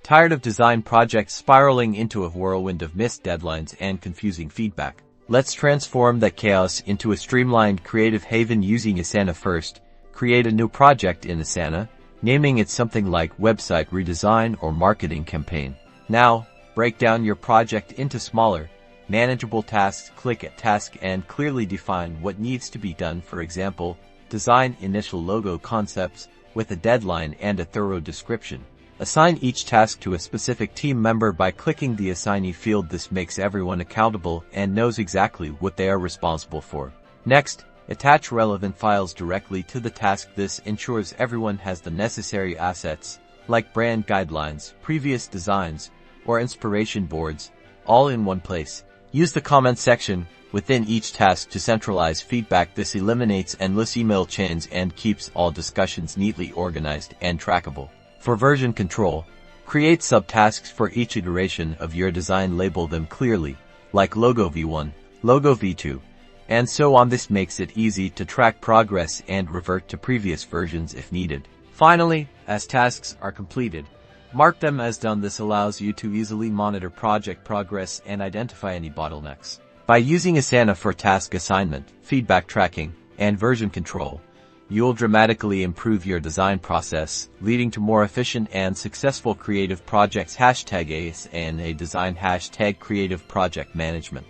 Tired of design projects spiraling into a whirlwind of missed deadlines and confusing feedback? Let's transform that chaos into a streamlined creative haven using Asana. First, create a new project in Asana, naming it something like website redesign or marketing campaign. Now, break down your project into smaller, manageable tasks. Click at task and clearly define what needs to be done. For example, design initial logo concepts with a deadline and a thorough description. Assign each task to a specific team member by clicking the assignee field. This makes everyone accountable and knows exactly what they are responsible for. Next, attach relevant files directly to the task. This ensures everyone has the necessary assets, like brand guidelines, previous designs, or inspiration boards, all in one place. Use the comment section within each task to centralize feedback. This eliminates endless email chains and keeps all discussions neatly organized and trackable. For version control, create subtasks for each iteration of your design. Label them clearly, like Logo V1, Logo V2, and so on. This makes it easy to track progress and revert to previous versions if needed. Finally, as tasks are completed, mark them as done. This allows you to easily monitor project progress and identify any bottlenecks. By using Asana for task assignment, feedback tracking, and version control, you'll dramatically improve your design process, leading to more efficient and successful creative projects. #Asana Design #Creative Project Management.